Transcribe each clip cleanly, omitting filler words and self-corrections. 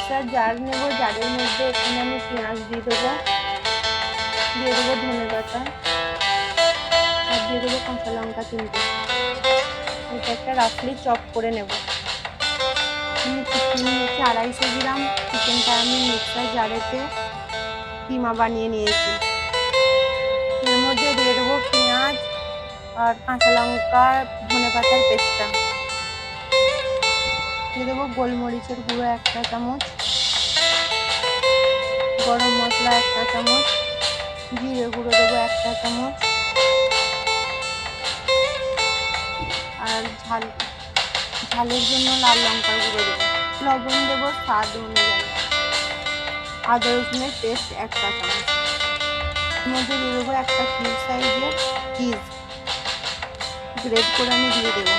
Mixer jar নেব, জারের মধ্যে এখানে আমি পেঁয়াজ দিয়ে দেবো ধনে পাতা আর দিয়ে দেবো কাঁচা লঙ্কা 3টে। এটা একটা রাফলি চপ করে নেব। আমি চিকেন নিয়েছি 250 গ্রাম। চিকেনটা আমি মিক্সার জারেতে কিমা বানিয়ে নিয়েছি। এর মধ্যে দিয়ে দেবো পেঁয়াজ আর কাঁচা লঙ্কা ধনে পাতার পেস্টটা, দিয়ে দেবো গোলমরিচের গুঁড়ো 1 চামচ, গরম মশলা 1 চামচ, জিরে গুঁড়ো দেবো 1 চামচ, আর ঝালের জন্য লাল লঙ্কার গুঁড়ো দেবো, লবণ দেবো স্বাদ অনুযায়ী, আদা রসুনের পেস্ট 1 চামচ। এর মধ্যে দিয়ে দেবো একটা কিউব সাইজের চিজ গ্রেট করে আমি দিয়ে দেবো।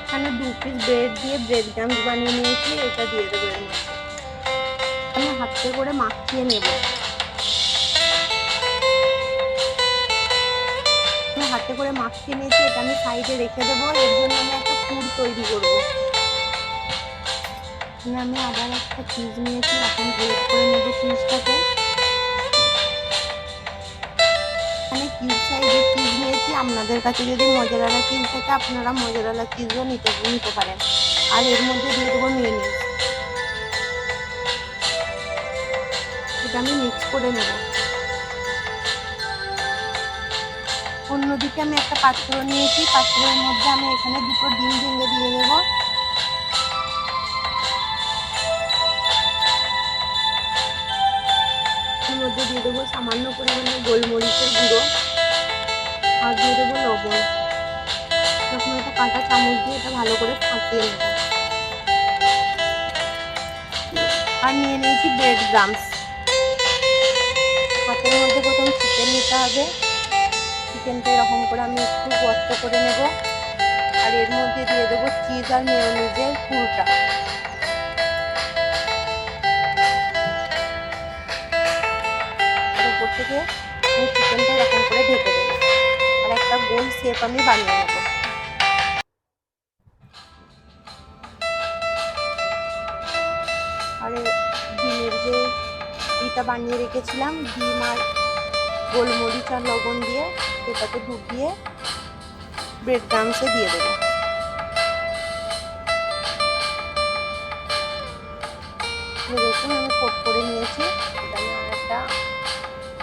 এখানে 2 পিস ব্রেড দিয়ে ব্রেড ক্রাম্বস বানিয়ে নিয়েছি, এটা দিয়ে দেবো এর মধ্যে। আমি হাতে করে মাখিয়ে নেব। আমি হাতে করে মাখিয়ে নিয়েছি, এটা আমি সাইডে রেখে দেবো। এর জন্য আমি একটা পুর তৈরি করব। আমি আবার একটা চিজ নিয়েছি, এখন গ্রেট করে নেব চিজটাকে। এখানে কিউব সাইজের চিজ নিয়েছি, আপনাদের কাছে যদি মোজারেলা চিজ থাকে আপনারা মোজারেলা চিজও নিতে পারেন। আর এর মধ্যে দিয়ে দেবো মেয়োনিজ। এটা আমি মিক্স করে নেব। অন্যদিকে আমি একটা পাত্র নিয়েছি, পাত্রের মধ্যে আমি এখানে 2টো ডিম ভেঙে দিয়ে দেব। এর মধ্যে দিয়ে দেবো সামান্য পরিমাণে গোলমরিচের গুঁড়ো আর দিয়ে দেবো লবণ। তখন এটা কাঁটা চামচ দিয়ে এটা ভালো করে ফাটিয়ে নেব। আর নিয়ে নিয়েছি ব্রেড ক্রাম্বস। হাতের মধ্যে প্রথম চিকেন নিতে হবে। চিকেনটা এরকম করে আমি একটু গর্ত করে নেব। আর এর মধ্যে দিয়ে দেবো চিজ আর মেয়োনিজের পুরটা। উপর থেকে আমি চিকেনটা এরকম করে ঢেকে দেবো। আর একটা গোল শেপ আমি বানিয়ে নেব। আর ডিমের যে এটা বানিয়ে রেখেছিলাম, ডিম আর গোলমরিচ আর লবণ দিয়ে এটাকে ডুবিয়ে ব্রেড ক্রাম্বসে দিয়ে দেবো। দেখুন আমি কোট করে নিয়েছি। এটা আমি আর একটা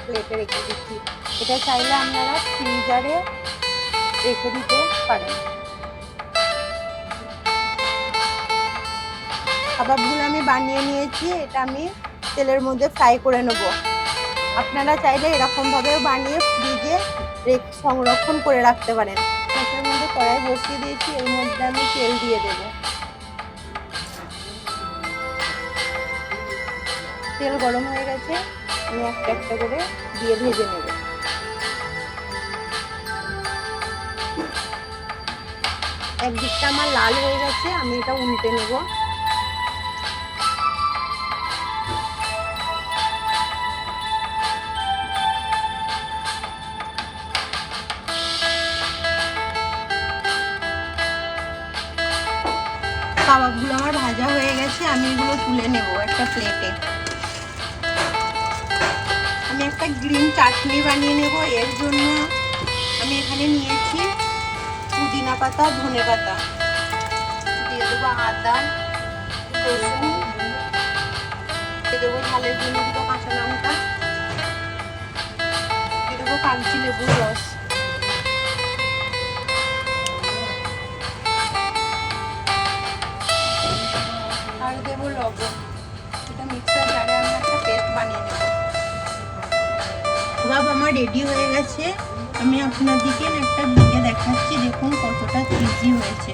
প্লেটে রেখে দিচ্ছি। এটা চাইলে আপনারা ফ্রিজারে রেখে দিতে পারেন। কাবাবগুলো আমি বানিয়ে নিয়েছি, এটা আমি তেলের মধ্যে ফ্রাই করে নেব। আপনারা চাইলে এরকমভাবেও বানিয়ে ফ্রিজে সংরক্ষণ করে রাখতে পারেন। এটার মধ্যে কড়াই বসিয়ে দিয়েছি, এর মধ্যে আমি তেল দিয়ে দেব। তেল গরম হয়ে গেছে, আমি একটা একটা করে দিয়ে ভেজে নেব। একদিকটা আমার লাল হয়ে গেছে, আমি এটা উল্টে নেব। কাবাবগুলো আমার ভাজা হয়ে গেছে, আমি এগুলো তুলে নেব একটা প্লেটে। আমি একটা গ্রিন চাটনি বানিয়ে নেব। এর জন্য আমি এখানে নিয়েছি পুদিনা পাতা, ধনে পাতা, দিয়ে দেবো আদা, রসুন, দিয়ে দেবো ঝালের জন্য 2টো কাঁচা লঙ্কা, দিয়ে দেবো কাগজি লেবুর রস, আর দেবো লবণ। এটা মিক্সার জারে আমি একটা পেস্ট বানিয়ে নেব। কাবাব আমার রেডি হয়ে গেছে। আমি আপনাদেরকে একটা ভেঙে দেখাচ্ছি, দেখুন কতটা চিজি হয়েছে।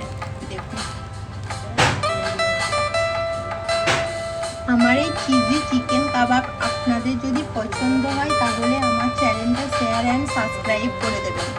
দেখুন আমার এই চিজি চিকেন কাবাব আপনাদের যদি পছন্দ হয় তাহলে আমার চ্যানেলটা শেয়ার অ্যান্ড সাবস্ক্রাইব করে দেবেন।